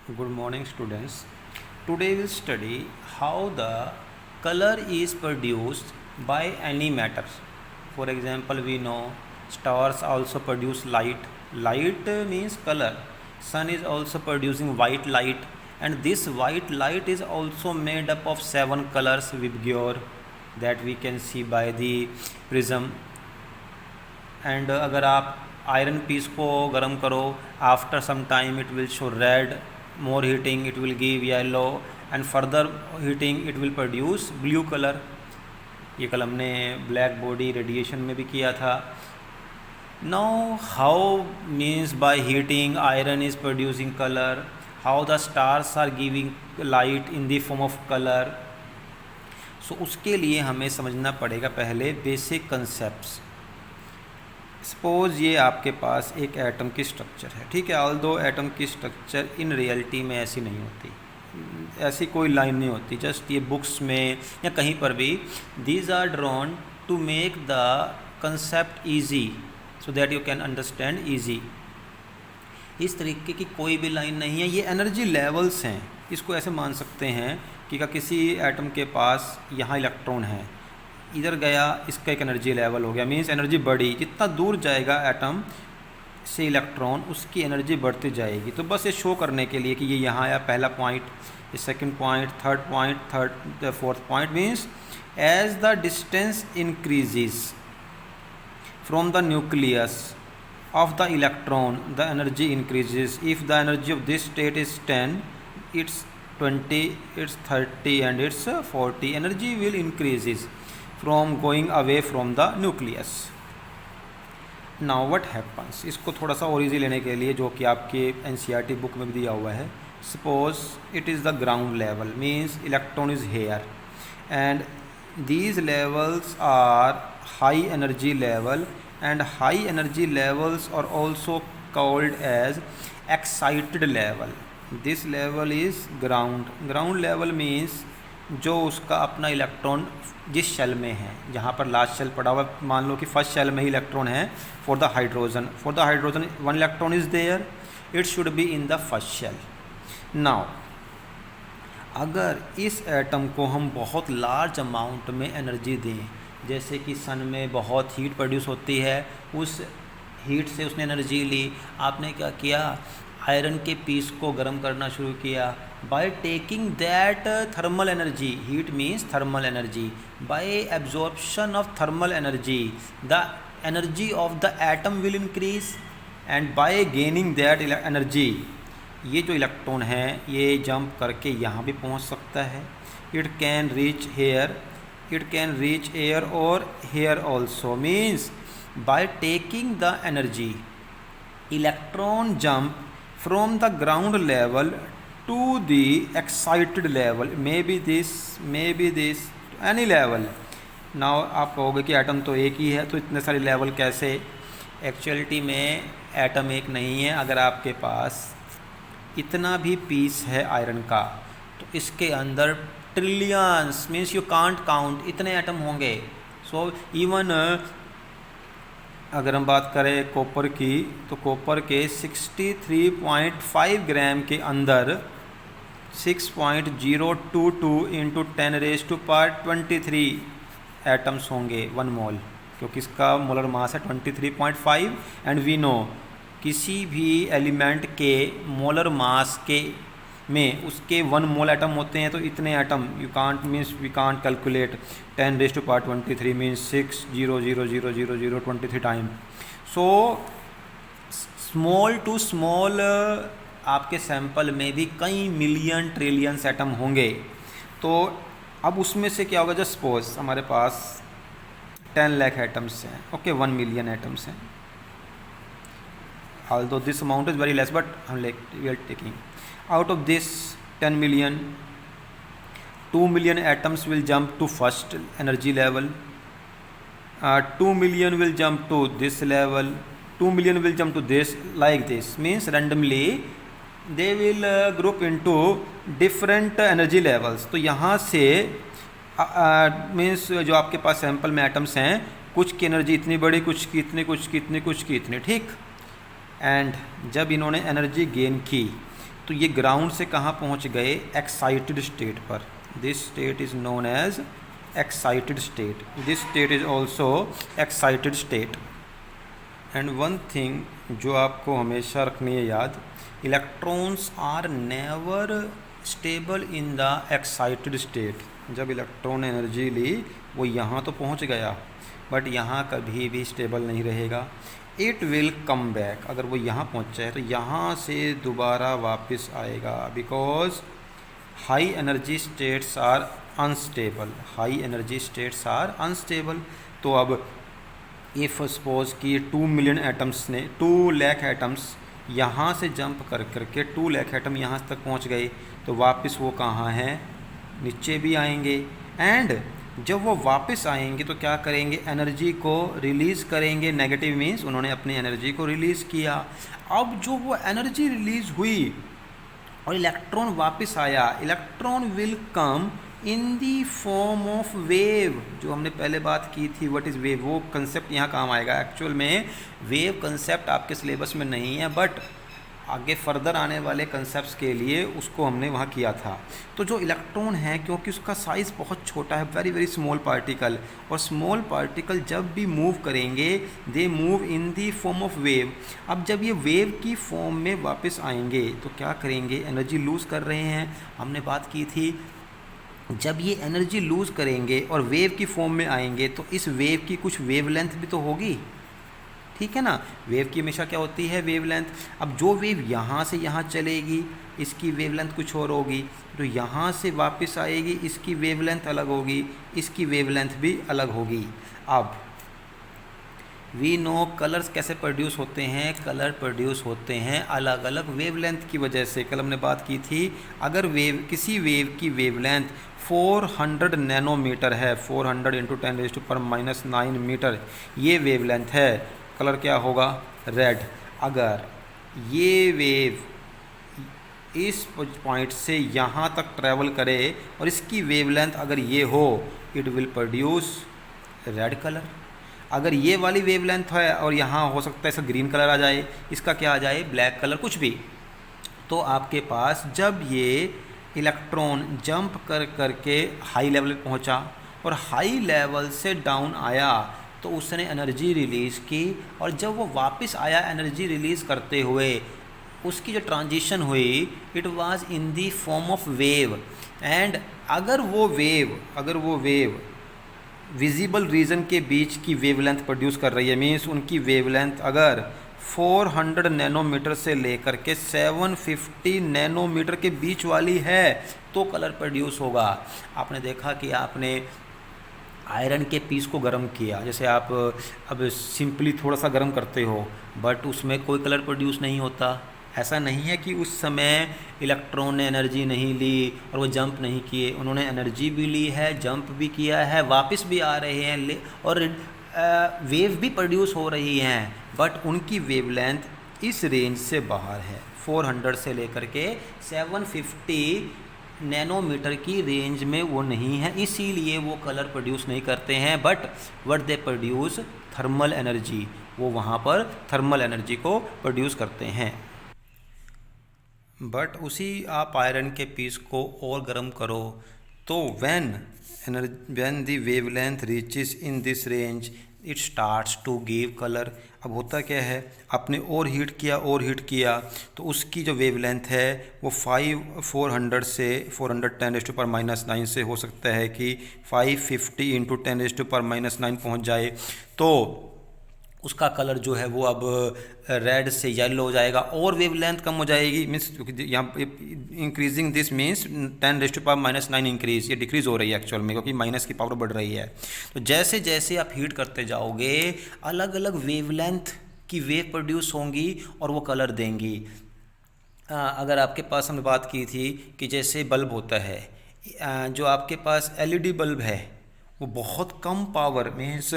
Good morning, students. Today we'll study how the color is produced by any matter. For example, we know stars also produce light. Light means color. Sun is also producing white light, and this white light is also made up of 7 colors Vibgyor that we can see by the prism. And अगर आप iron piece को गर्म करो, after some time it will show red, more heating it will give yellow, and further heating it will produce blue color. ये कल हमने black body radiation में भी किया था. Now how means by heating iron is producing color, how the stars are giving light in the form of color. So उसके लिए हमें समझना पड़ेगा पहले बेसिक कंसेप्ट्स. सपोज़ ये आपके पास एक एटम की स्ट्रक्चर है, ठीक है. ऑल्दो एटम की स्ट्रक्चर इन रियलिटी में ऐसी नहीं होती, ऐसी कोई लाइन नहीं होती. जस्ट ये बुक्स में या कहीं पर भी these are drawn to make the concept easy so that you can understand easy. इस तरीके की कोई भी लाइन नहीं है. ये एनर्जी लेवल्स हैं. इसको ऐसे मान सकते हैं कि किसी एटम के पास यहाँ इलेक्ट्रॉन है, इधर गया, इसका एक एनर्जी लेवल हो गया, मीन्स एनर्जी बढ़ी. जितना दूर जाएगा एटम से इलेक्ट्रॉन उसकी एनर्जी बढ़ती जाएगी. तो बस ये शो करने के लिए कि ये यहाँ आया पहला पॉइंट, ये second point, third point, fourth point, means as the distance increases from the nucleus of the electron the energy increases. If the energy of this state is 10, it's 20, it's 30 and it's 40, energy will increases from going away from the nucleus. Now what happens, इसको थोड़ा सा और easy लेने के लिए जो कि आपके NCERT बुक में भी दिया हुआ है. Suppose it is the ground level, means electron is here and these levels are high energy level, and high energy levels are also called as excited level. This level is ground. Ground level means जो उसका अपना electron जिस shell में है, जहाँ पर last shell पड़ा हुआ, मान लो कि फर्स्ट शेल में ही इलेक्ट्रॉन है. For the hydrogen, one electron is there, it should be in the first shell. Now अगर इस एटम को हम बहुत लार्ज अमाउंट में एनर्जी दें, जैसे कि सन में बहुत हीट प्रोड्यूस होती है, उस हीट से उसने एनर्जी ली. आपने क्या किया, आयरन के पीस को गर्म करना शुरू किया. By taking that thermal energy, heat means thermal energy, bye absorption of thermal energy the energy of the atom will increase, and bye gaining that energy ये जो इलेक्ट्रॉन है ये जंप करके यहाँ भी पहुँच सकता है. It can reach here, it can reach here or here also, means by taking the energy electron jump from the ground level to the excited level, maybe this any level. now आप कहोगे कि atom तो एक ही है तो इतने सारे level कैसे. एक्चुअलिटी में एटम एक नहीं है. अगर आपके पास इतना भी पीस है आयरन का तो इसके अंदर trillions, means you can't count, इतने एटम होंगे. सो इवन अगर हम बात करें कॉपर की, तो कॉपर के 63.5 ग्राम के अंदर 6.022 इंटू 10⁻23 एटम्स होंगे 1 मोल, क्योंकि इसका मोलर मास है 23.5. एंड वी नो किसी भी एलिमेंट के मोलर मास के में उसके 1 मोल एटम होते हैं. तो इतने atom you can't, means we can't calculate 10⁻23 means 600000023 time. So small too small आपके सैंपल में भी कई मिलियन ट्रिलियंस एटम होंगे. तो अब उसमें से क्या होगा, जस्ट सपोज हमारे पास 10 लाख एटम्स हैं, ओके, 1 मिलियन एटम्स हैं. although this amount is very less, but we are taking out of this 10 million, 2 million atoms will jump to first energy level, 2 million will jump to this level, 2 million will jump to this, like this, means randomly they will group into different energy levels. तो यहाँ से means जो आपके पास sample में atoms हैं, कुछ की energy इतनी बड़ी, कुछ की इतनी, कुछ की इतनी, कुछ की इतनी, ठीक. एंड जब इन्होंने एनर्जी गेन की तो ये ग्राउंड से कहाँ पहुँच गए, एक्साइटेड स्टेट पर। This state is known as excited state, this state is also excited state. And one thing जो आपको हमेशा रखनी है याद, electrons are never stable in the excited state. जब इलेक्ट्रॉन ने एनर्जी ली वो यहाँ तो पहुँच गया, बट यहाँ कभी भी स्टेबल नहीं रहेगा। इट विल कम बैक, अगर वो यहाँ पहुँच जाए तो यहाँ से दोबारा वापस आएगा, because high energy states are unstable, high energy states are unstable. तो अब इफ़ सपोज कि 2 मिलियन एटम्स ने 2 लाख एटम्स यहाँ से जंप कर करके 2 लाख एटम यहाँ तक पहुँच गए, तो वापस वो कहाँ हैं, नीचे भी आएंगे। एंड जब वो वापस आएंगे तो क्या करेंगे, एनर्जी को रिलीज़ करेंगे। नेगेटिव मीन्स उन्होंने अपनी एनर्जी को रिलीज़ किया। अब जो वो एनर्जी रिलीज़ हुई और इलेक्ट्रॉन वापस आया, electron will come in the form of wave. जो हमने पहले बात की थी व्हाट इज़ वेव, वो कंसेप्ट यहाँ काम आएगा। एक्चुअल में वेव कंसेप्ट आपके सिलेबस में नहीं है, बट आगे फर्दर आने वाले कंसेप्ट्स के लिए उसको हमने वहाँ किया था। तो जो इलेक्ट्रॉन है, क्योंकि उसका साइज़ बहुत छोटा है, वेरी वेरी स्मॉल पार्टिकल, और स्मॉल पार्टिकल जब भी मूव करेंगे they move in the form of wave. अब जब ये वेव की फॉर्म में वापस आएंगे तो क्या करेंगे, एनर्जी लूज़ कर रहे हैं। हमने बात की थी जब ये एनर्जी लूज़ करेंगे और वेव की फॉर्म में आएंगे तो इस वेव की कुछ वेवलेंथ भी तो होगी, ठीक है ना। वेव की हमेशा क्या होती है, वेवलेंथ। अब जो वेव यहाँ से यहाँ चलेगी इसकी वेवलेंथ कुछ और होगी, जो यहाँ से वापस आएगी इसकी वेवलेंथ अलग होगी, इसकी वेवलेंथ भी अलग होगी। अब वी नो कलर्स कैसे प्रोड्यूस होते हैं, कलर प्रोड्यूस होते हैं अलग अलग वेवलेंथ की वजह से। कल हमने बात की थी, अगर किसी वेव की वेवलेंथ 400 नैनोमीटर है, 400 इंटू 10⁻⁻9 मीटर ये वेवलेंथ है, कलर क्या होगा, रेड। अगर ये वेव इस पॉइंट से यहाँ तक ट्रैवल करे और इसकी वेवलेंथ अगर ये हो, it will produce red colour. अगर ये वाली वेवलेंथ है और यहाँ हो सकता है इसका ग्रीन कलर आ जाए, इसका क्या आ जाए, ब्लैक कलर, कुछ भी। तो आपके पास जब ये इलेक्ट्रॉन जंप कर करके हाई लेवल पे पहुँचा और हाई लेवल से डाउन आया तो उसने एनर्जी रिलीज़ की, और जब वो वापस आया एनर्जी रिलीज़ करते हुए, उसकी जो ट्रांजिशन हुई it was in the form of wave. And अगर वो वेव विजिबल रीजन के बीच की वेवलेंथ प्रोड्यूस कर रही है, मीन्स उनकी वेवलेंथ अगर 400 नैनोमीटर से लेकर के 750 नैनोमीटर के बीच वाली है तो कलर प्रोड्यूस होगा। आपने देखा कि आपने आयरन के पीस को गर्म किया, जैसे आप अब सिंपली थोड़ा सा गर्म करते हो बट उसमें कोई कलर प्रोड्यूस नहीं होता। ऐसा नहीं है कि उस समय इलेक्ट्रॉन ने एनर्जी नहीं ली और वो जंप नहीं किए, उन्होंने एनर्जी भी ली है, जंप भी किया है, वापस भी आ रहे हैं और वेव भी प्रोड्यूस हो रही हैं, बट उनकी वेवलेंथ इस रेंज से बाहर है। 400 से लेकर के 750 नैनोमीटर की रेंज में वो नहीं है, इसीलिए वो कलर प्रोड्यूस नहीं करते हैं। But what they produce, thermal energy, वो वहाँ पर थर्मल एनर्जी को प्रोड्यूस करते हैं। बट उसी आप आयरन के पीस को और गर्म करो तो when the wavelength reaches in this range it starts to give colour. अब होता क्या है, आपने और हीट किया तो उसकी जो वेवलेंथ है वो 400 से 410⁻⁹ से हो सकता है कि 550 इंटू 10⁻⁹ पहुँच जाए, तो उसका कलर जो है वो अब रेड से येलो हो जाएगा और वेवलेंथ कम हो जाएगी। मीन्स यहाँ इंक्रीजिंग दिस मीन्स 10⁻⁹ इंक्रीज, ये डिक्रीज़ हो रही है एक्चुअल में, क्योंकि माइनस की पावर बढ़ रही है। तो जैसे जैसे आप हीट करते जाओगे अलग अलग वेवलेंथ की वेव प्रोड्यूस होंगी और वो कलर देंगी। अगर आपके पास हमने बात की थी कि जैसे बल्ब होता है, जो आपके पास LED बल्ब है वो बहुत कम power, means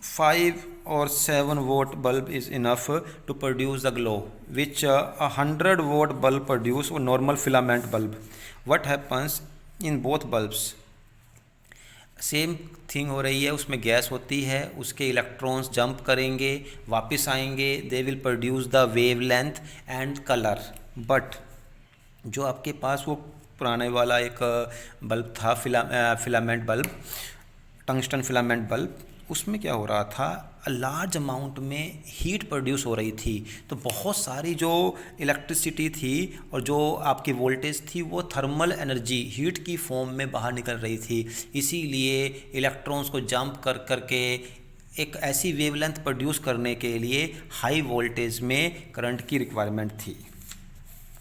5 or 7 watt bulb is enough to produce the glow, which a 100 watt bulb produce or normal filament bulb. What happens in both bulbs? Same thing हो रही है, उसमें गैस होती है, उसके इलेक्ट्रॉन्स जंप करेंगे, वापस आएंगे, they will produce the wavelength and colour. But जो आपके पास वो पुराने वाला एक बल्ब था, filament bulb, tungsten filament bulb, उसमें क्या हो रहा था, लार्ज अमाउंट में हीट प्रोड्यूस हो रही थी। तो बहुत सारी जो इलेक्ट्रिसिटी थी और जो आपकी वोल्टेज थी वो थर्मल एनर्जी हीट की फॉर्म में बाहर निकल रही थी। इसीलिए इलेक्ट्रॉन्स को जंप कर करके एक ऐसी वेवलेंथ प्रोड्यूस करने के लिए हाई वोल्टेज में करंट की रिक्वायरमेंट थी।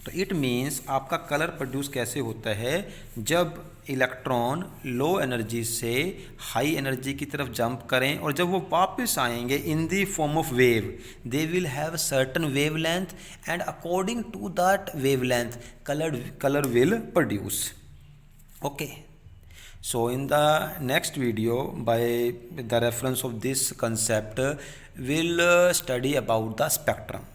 तो इट मीन्स आपका कलर प्रोड्यूस कैसे होता है, जब इलेक्ट्रॉन लो एनर्जी से हाई एनर्जी की तरफ जंप करें और जब वो वापस आएंगे in the form of wave, they will have certain wavelength and according to that wavelength colour will produce. Okay, so in the next video, by the reference of this concept, we'll study about the spectrum.